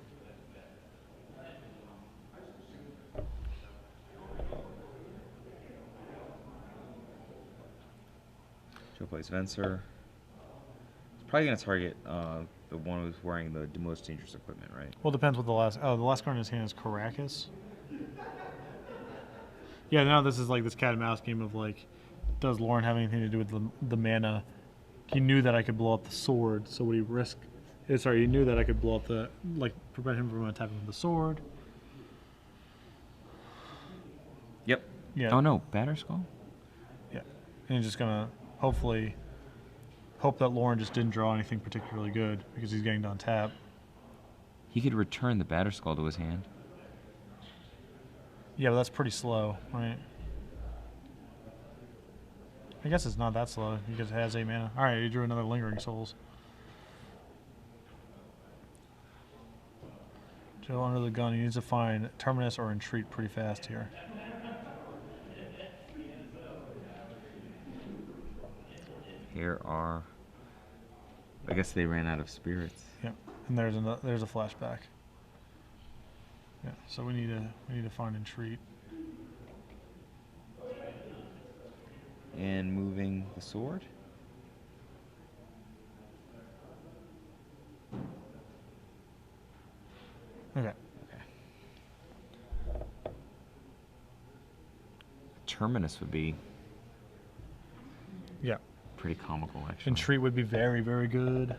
Joe plays Venser. He's probably going to target the one who's wearing the most dangerous equipment, right? Well, it depends what the last... Oh, the last card in his hand is Caracas. Yeah, now this is like this cat and mouse game of like, does Lauren have anything to do with the mana? He knew that I could blow up the sword, so would he risk... Sorry, he knew that I could blow up the... Like, prevent him from attacking with the sword. Yep. Yeah. Oh, no. Batterskull? Yeah. And he's just going to hopefully... Hope that Lauren just didn't draw anything particularly good because he's getting to untap. He could return the Batterskull to his hand. Yeah, but that's pretty slow, right? I guess it's not that slow because it has 8 mana. Alright, he drew another Lingering Souls. Joe under the gun. He needs to find Terminus or Entreat pretty fast here. Here are... I guess they ran out of spirits. Yep, and there's a flashback. Yeah, so we need to find Entreat. And moving the sword. Okay. Terminus would be Yeah. pretty comical, actually. Entreat would be very, very good.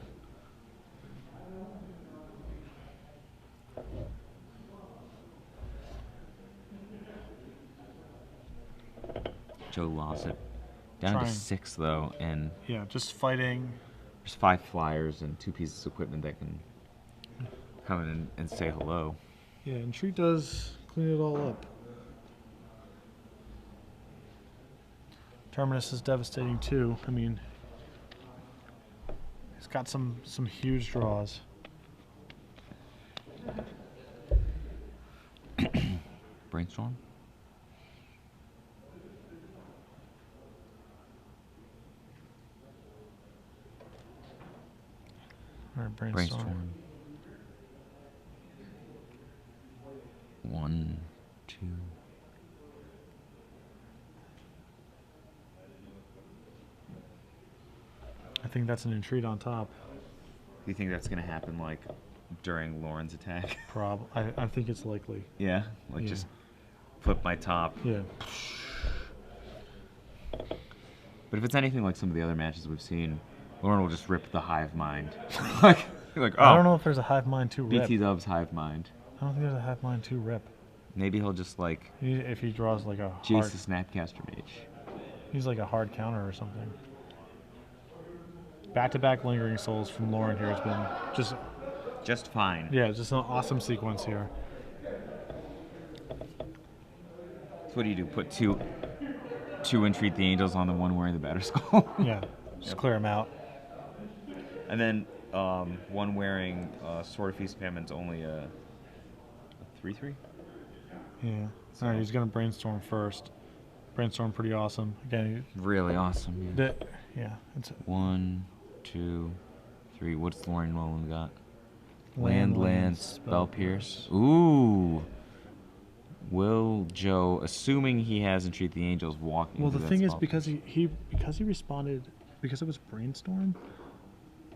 Joe Lossett. Down to 6, though, and Yeah, just fighting. there's 5 flyers and 2 pieces of equipment that can come in and say hello. Yeah, Entreat does clean it all up. Terminus is devastating too. I mean, he's got some huge draws. Brainstorm? All right, brainstorm. 1, 2. I think that's an Entreat on top. Do you think that's going to happen, like, during Lauren's attack? I think it's likely. Yeah? Like, Yeah. just flip my top. Yeah. But if it's anything like some of the other matches we've seen, Lauren will just rip the Hive Mind. like, oh, I don't know if there's a Hive Mind 2 rip. BT Dub's Hive Mind. I don't think there's a Hive Mind 2 rip. Maybe he'll just like If he draws like a hard, Jace the Snapcaster Mage. he's like a hard counter or something. Back-to-back Lingering Souls from Lauren here has been Just fine. yeah, just an awesome sequence here. So what do you do? Put two Entreat the Angels on the one wearing the Batter Skull? Yeah, just clear him out. And then one wearing Sword of Feast Famine's only a 3/3? Yeah. All right, he's gonna brainstorm first. Brainstorm pretty awesome. Again, Really awesome. Yeah. yeah, it's 1, 2, 3. What's Lauren Nolen got? Land, Land, Spell Pierce. Ooh. Will Joe, assuming he has Entreat the Angels, walking? Well, into the that thing is Spell because Pierce? he responded because it was brainstorm.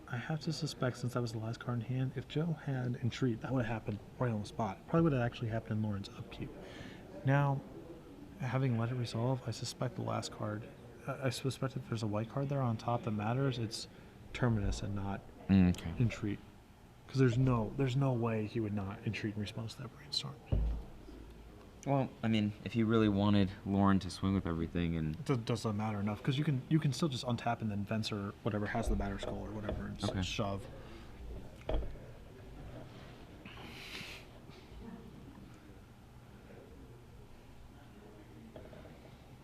I have to suspect, since that was the last card in hand, if Joe had Entreat, that would have happened right on the spot. Probably would have actually happened in Lauren's upkeep. Now, having let it resolve, I suspect the last card. I suspect if there's a white card there on top that matters, it's Terminus and not Okay. Entreat. Because there's no way he would not Entreat in response to that brainstorm. Well, I mean, if he really wanted Lauren to swing with everything, and It doesn't matter enough because you can still just untap and then Vents or whatever has the Batter Skull or whatever and just Okay. shove.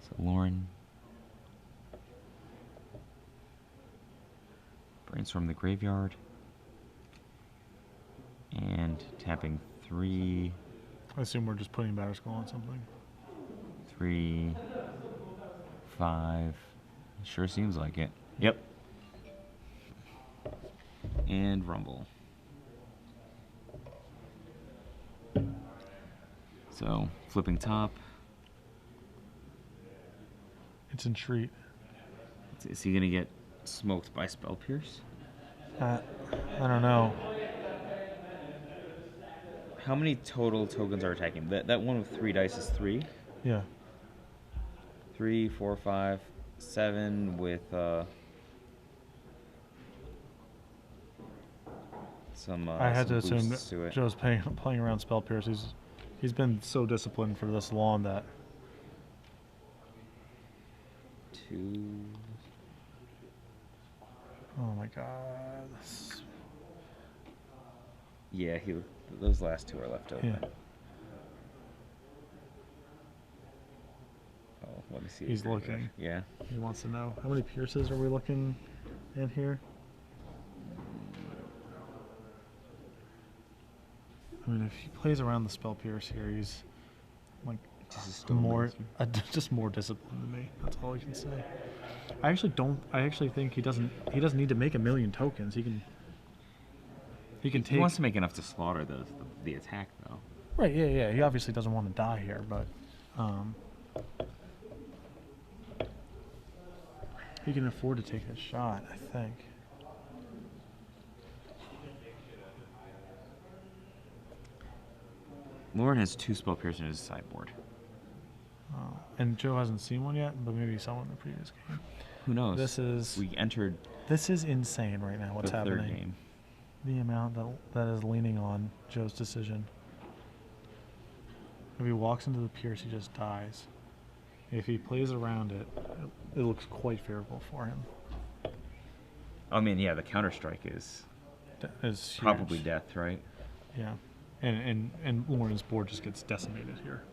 so Lauren brainstorm the graveyard and tapping 3, I assume we're just putting Batter Skull on something. 3, 5. Sure seems like it. Yep. And Rumble. So flipping top. It's Entreat. Is he gonna get smoked by Spell Pierce? I don't know. How many total tokens are attacking? That one with 3 dice is 3. Yeah. 3, 4, 5, 7 with some. I had to some assume boosts to that it. Joe's playing around Spell Pierce. He's been so disciplined for this long that 2. oh my god. Yeah, those last 2 are left open. Yeah. Oh, let me see. He's looking. Yeah. He wants to know how many Pierces are we looking at here? I mean, if he plays around the Spell Pierce here, he's like Just just more disciplined than me. That's all I can say. I actually think he doesn't need to make a million tokens. He can take. He wants to make enough to slaughter the attack, though. Right, yeah. He obviously doesn't want to die here, but he can afford to take a shot, I think. Lauren has 2 Spell Pierce in his sideboard. And Joe hasn't seen one yet, but maybe he saw one in the previous game. Who knows? We entered This is insane right now. What's the happening? third game. The amount that is leaning on Joe's decision. If he walks into the Pierce, he just dies. If he plays around it, it looks quite favorable for him. I mean, yeah, the Counter-Strike is Is probably huge. death, right? Yeah, and Lauren's board just gets decimated here.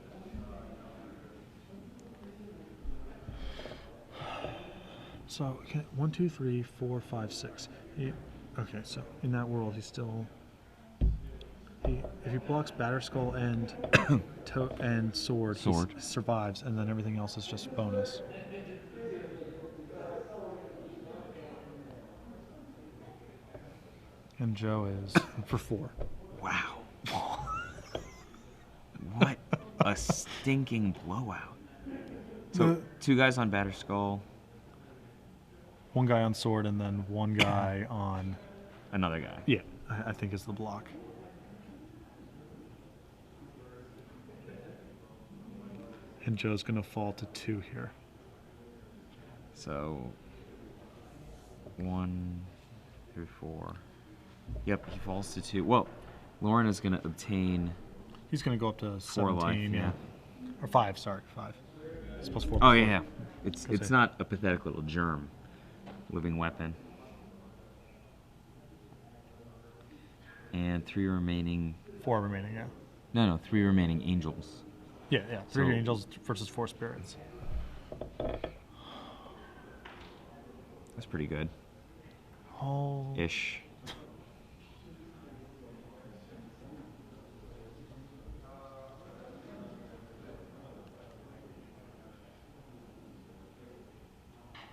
So 1, 2, 3, 4, 5, 6. Okay, so in that world, he's still. If he blocks Batter Skull and and sword, he survives, and then everything else is just bonus. And Joe is for 4. Wow. What a stinking blowout. So 2 guys on Batter Skull. One guy on sword, and then one guy on. Another guy. Yeah, I think is the block. And Joe's gonna fall to 2 here. So 1 through 4. Yep, he falls to 2. Well, Lauren is going to obtain He's going to go up to 4 life, 17, yeah. Or 5, sorry, 5. It's plus 4. Oh, yeah. It's Because not a pathetic little germ. Living weapon. And 3 remaining... 4 remaining, yeah. No, 3 remaining angels. Yeah. 3 So- angels versus 4 spirits. That's pretty good. Oh. Ish.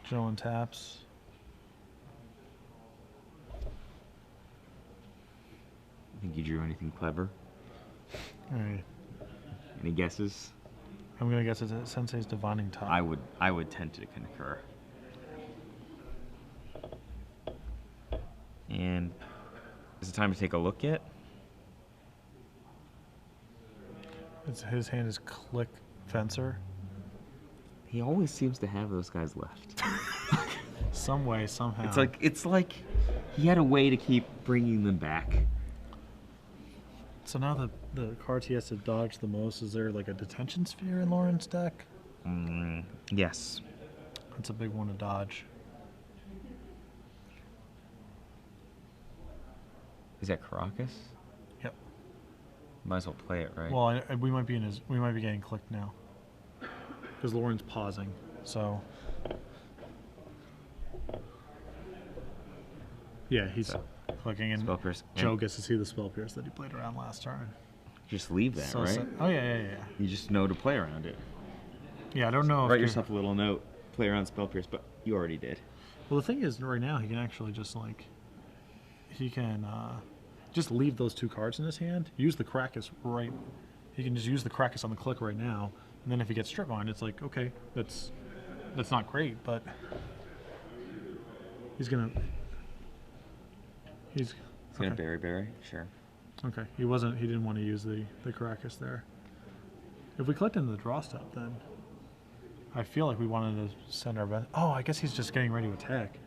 Joe and taps. Think you drew anything clever? All right. Any guesses? I'm going to guess it's Sensei's Divining Top. I would tend to concur. And is it time to take a look yet? His hand is Click Fencer. He always seems to have those guys left. Some way, somehow. It's like he had a way to keep bringing them back. So now the cards he has to dodge the most, is there like a Detention Sphere in Lauren's deck? Yes. That's a big one to dodge. Is that Caracas? Yep. Might as well play it, right? Well, we might be getting clicked now. Because Lauren's pausing, so... Yeah, he's clicking, and Spell Pierce. Joe gets to see the Spell Pierce that he played around last turn. Just leave that, So, right? oh, yeah. You just know to play around it. Yeah, I don't know if... Write yourself a little note, play around Spell Pierce, but you already did. Well, the thing is, right now, he can actually just, like... He can just leave those 2 cards in his hand, use the Krakus right... He can just use the Krakus on the click right now, and then if he gets strip on, it's like, okay, that's not great, but... He's gonna Gonna berry, sure. Okay, he didn't want to use the Caracas there. If we collect into the draw step, then I feel like we wanted to send our best. Oh, I guess he's just getting ready to attack.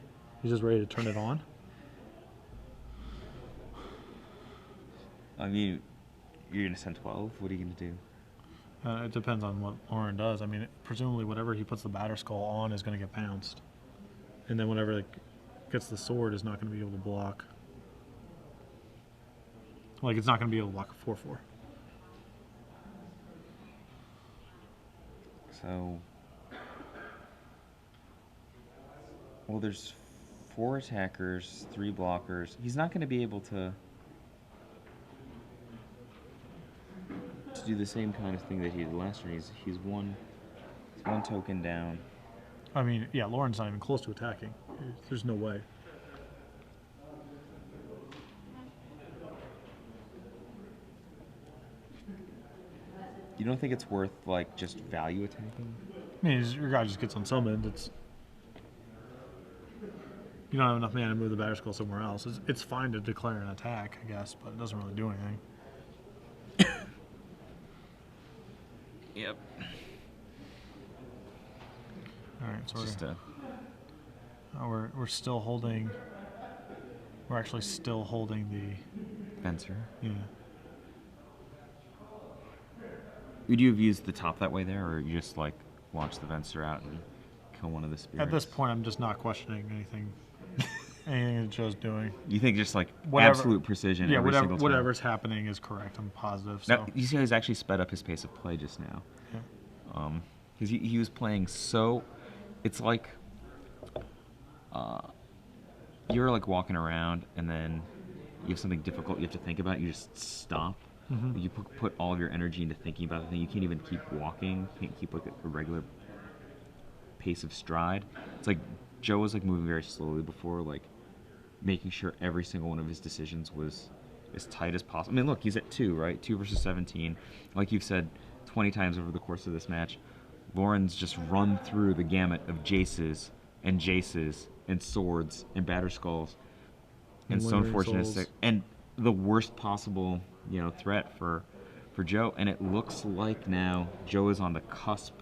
He's just ready to turn it on. I mean, you're gonna send 12. What are you gonna do? It depends on what Lauren does. I mean, presumably whatever he puts the Batter Skull on is going to get bounced, and then whatever gets the sword is not going to be able to block. Like, it's not going to be able to block a 4/4. So, well, there's 4 attackers, 3 blockers. He's not going to be able to do the same kind of thing that he did last turn. He's one token down. I mean, yeah, Lauren's not even close to attacking. There's no way. You don't think it's worth, like, just value attacking? I mean, your guy just gets unsummoned. You don't have enough mana to move the Batter Skull somewhere else. It's fine to declare an attack, I guess, but it doesn't really do anything. Yep. All right, so Just we're still holding. We're actually still holding the fencer. Yeah. Would you have used the top that way there, or you just like launch the fencer out and kill one of the spirits? At this point, I'm just not questioning anything that Joe's doing. You think just like Whatever- absolute precision? Yeah, every single turn? whatever's happening is correct. I'm positive. So Now, you see how he's actually sped up his pace of play just now. yeah. Because he was playing so, it's like you're like walking around and then you have something difficult you have to think about. You just stop. Mm-hmm. You put all of your energy into thinking about the thing. You can't even keep walking. You can't keep like a regular pace of stride. It's like Joe was like moving very slowly before, like making sure every single one of his decisions was as tight as possible. I mean, look, he's at 2, right? 2 versus 17. Like you've said 20 times over the course of this match, Lauren's just run through the gamut of Jaces and swords and Batter Skulls and Stone Lingering Fortune Souls. and the worst possible, threat for Joe. And it looks like now Joe is on the cusp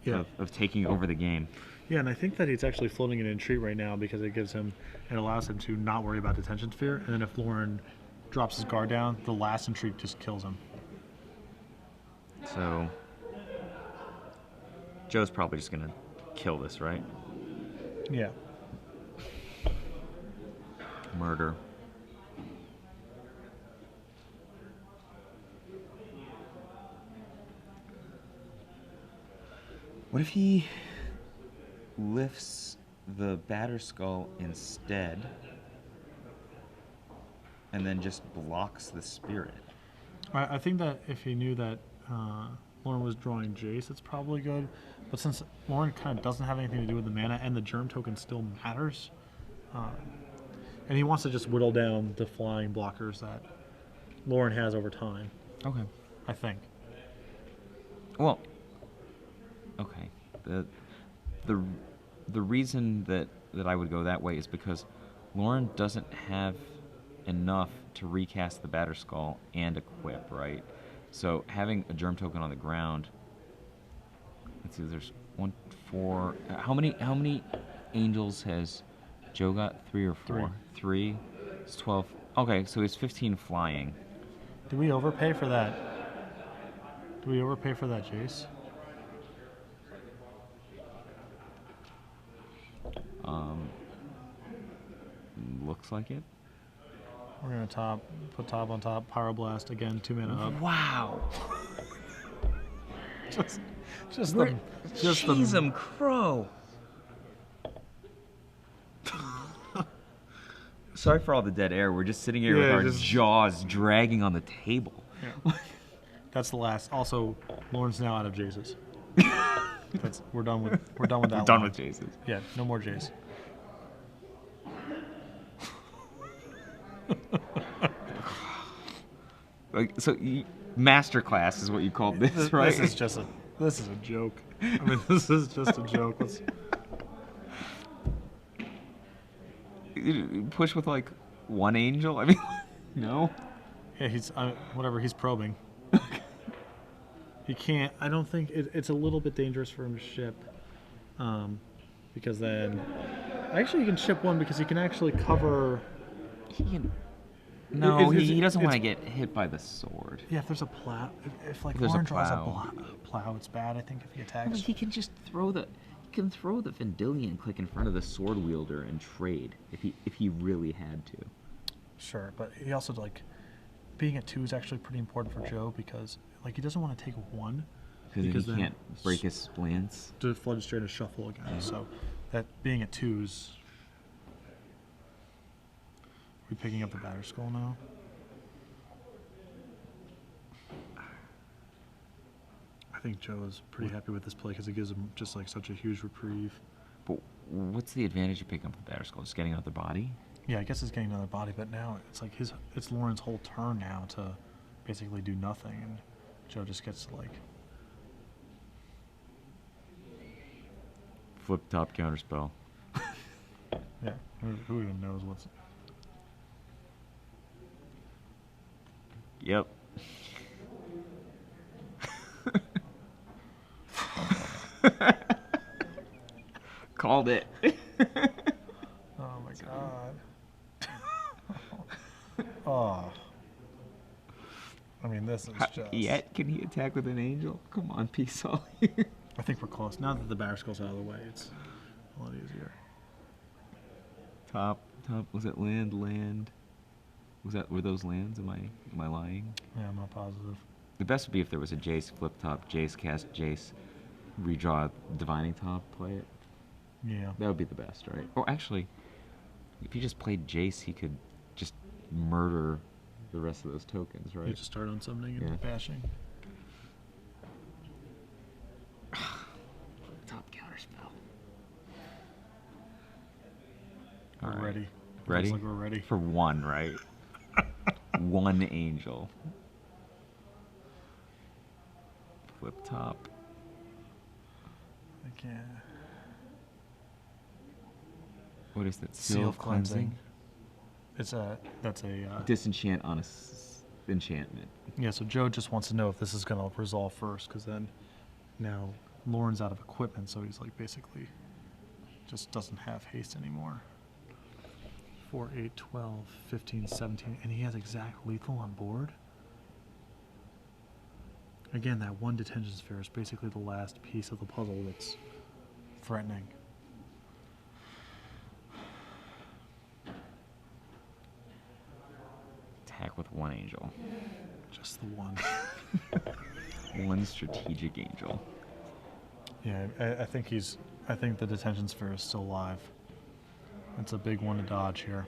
of taking over the game. Yeah, and I think that he's actually floating an entreat right now because it allows him to not worry about Detention Sphere. And then if Lauren drops his guard down, the last entreat just kills him. So Joe's probably just gonna kill this, right? Yeah. Murder. What if he lifts the batter skull instead and then just blocks the spirit? I think that if he knew that Lauren was drawing Jace, it's probably good. But since Lauren kind of doesn't have anything to do with the mana and the germ token still matters, and he wants to just whittle down the flying blockers that Lauren has over time, Okay. I think. Well, okay. The the reason that I would go that way is because Lauren doesn't have enough to recast the batter skull and equip, right? So having a germ token on the ground. Let's see. There's 1, 4. How many angels has Joe got? 3 or 4? 3. It's 12. Okay, so he's 15 flying. Do we overpay for that? Do we overpay for that Jace? Looks like it. We're gonna put top on top, Pyroblast again, 2 mana up. Wow. just Jeez, the crow. Sorry for all the dead air. We're just sitting here with our jaws dragging on the table. Yeah. That's the last. Also, Lauren's now out of Jaces. We're done with that. We're done with Jaces. Yeah, no more Jace. So, masterclass is what you called this, right? This is a joke. I mean, this is just a joke. Push with like 1 angel. I mean, no. Yeah, he's whatever. He's probing. He can't. I don't think it's a little bit dangerous for him to ship, because then actually he can ship 1 because he can actually cover. He can. No, he doesn't want to get hit by the sword. Yeah, if there's a plow, if like There's a Lauren draws a plow. plow, it's bad. I think if he attacks. I mean, he can just throw the. He can throw the Vendilion click in front of the sword wielder and trade if he really had to. Sure, but he also like being at 2 is actually pretty important for Joe because like he doesn't want to take 1 because then he can't break his lance. To flood straight to shuffle again. Yeah. So that being at 2's. Are we picking up the batter skull now? I think Joe is pretty happy with this play because it gives him just like such a huge reprieve. But what's the advantage of picking up the batter skull? Just getting another body? Yeah, I guess it's getting another body, but now it's like it's Lauren's whole turn now to basically do nothing, and Joe just gets to like flip top counterspell. Yeah, who even knows what's. Yep. Called it. Oh my god. Oh. I mean, this is just. Yet can he attack with an angel? Come on, peace all. I think we're close. Now that the batter skull's out of the way, it's a lot easier. Top. Was it land? Were those lands? Am I lying? Yeah, I'm not positive. The best would be if there was a Jace flip top, Jace cast Jace, redraw Divining Top, play it. Yeah. That would be the best, right? Or actually, if he just played Jace, he could just murder the rest of those tokens, right? You just start on summoning and bashing. Top counterspell. We're ready. Ready? Looks like we're ready. For 1, right? 1 angel. Flip top. I can't. What is that? Seal of cleansing. That's a disenchant on a enchantment. Yeah, so Joe just wants to know if this is going to resolve first, because then now Lauren's out of equipment, so he's like basically just doesn't have haste anymore. 4, 8, 12, 15, 17, and he has exact lethal on board. Again, that one detention sphere is basically the last piece of the puzzle that's threatening. Attack with one angel. Just the one. One strategic angel. Yeah, I think the detention sphere is still alive. It's a big one to dodge here.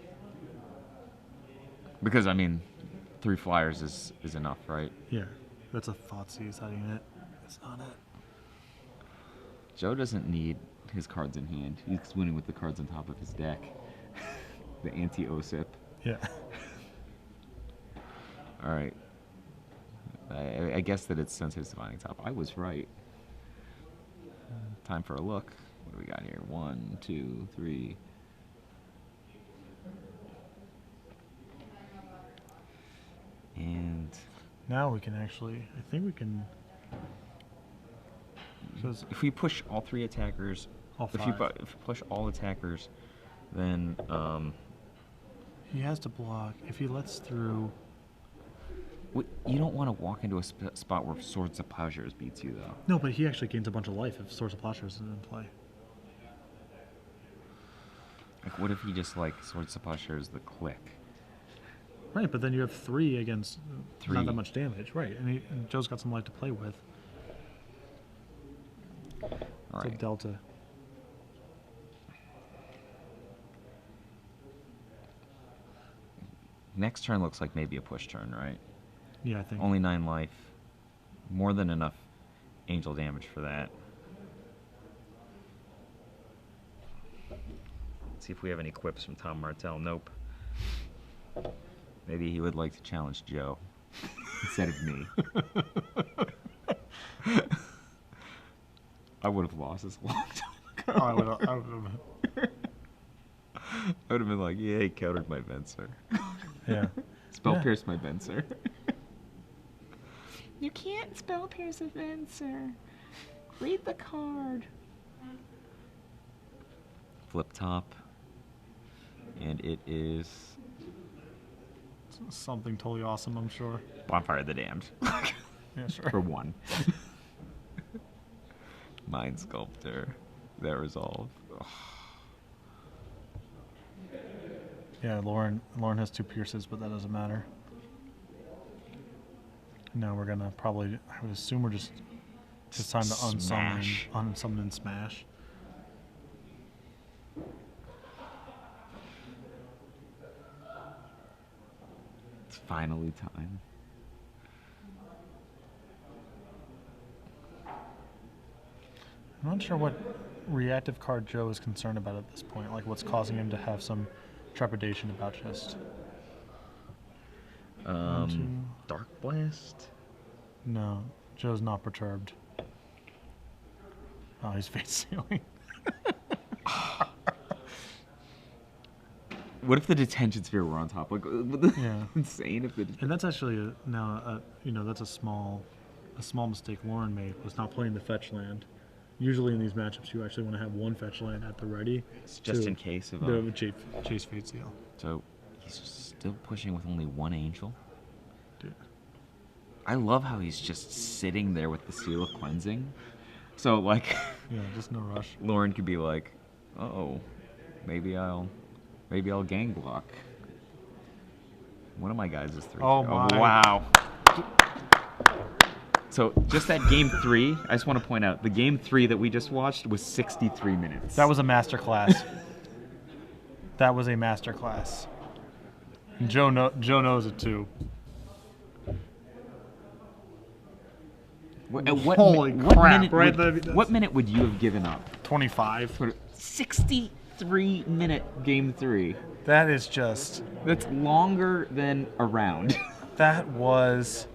Because, I mean, 3 flyers is enough, right? Yeah, that's a Thoughtseize heading it. It's not it. Joe doesn't need his cards in hand. He's winning with the cards on top of his deck. The anti-OSIP. Yeah. All right. I guess that it's Sensei's Divining Top. I was right. Time for a look. What do we got here? 1, 2, 3. And Now we can actually, I think we can. if we push all 3 attackers, All if you 5. push all attackers, then He has to block. If he lets through. you don't want to walk into a spot where Swords of Plowshares beats you, though. No, but he actually gains a bunch of life if Swords of Plowshares isn't in play. Like, what if he just, like, Swords of Plowshares the click? Right, but then you have 3 against 3. not that much damage. Right, and Joe's got some life to play with. All It's a right. delta. Next turn looks like maybe a push turn, right? Yeah, I think. Only 9 life. More than enough angel damage for that. Let's see if we have any quips from Tom Martell. Nope. Maybe he would like to challenge Joe instead of me. I would have lost this a long time ago. I would have been like, yeah, he countered my Venser. Yeah. Spell Yeah. pierce my Venser. You can't spell pierce a Venser. Read the card. Flip top. And it is Something totally awesome, I'm sure. Bonfire of the Damned. Yeah, sure. For 1. Mind Sculptor. That resolve. Ugh. Yeah, Lauren has 2 pierces, but that doesn't matter. Now we're gonna probably, I would assume we're just, it's time to Smash. unsummon and smash. It's finally time. I'm not sure what reactive card Joe is concerned about at this point, like what's causing him to have some trepidation about just. Dark Blast? No, Joe's not perturbed. Oh, he's face sealing. What if the detention sphere were on top? Like, Yeah. insane if the. And that's actually that's a small mistake Lauren made, was not playing the fetch land. Usually in these matchups, you actually want to have 1 fetch land at the ready. Just in case of. The chase Fate Seal. So he's still pushing with only 1 angel. Dude. I love how he's just sitting there with the Seal of Cleansing. So like, Yeah, just no rush. Lauren could be like, "Oh, maybe I'll gang block." One of my guys is 3. Oh my. Wow. So just that game 3, I just want to point out, the game 3 that we just watched was 63 minutes. That was a masterclass. That was a masterclass. And Joe knows it too. Holy crap, minute right? what minute would you have given up? 25. 63-minute game 3. That is just. That's longer than a round. That was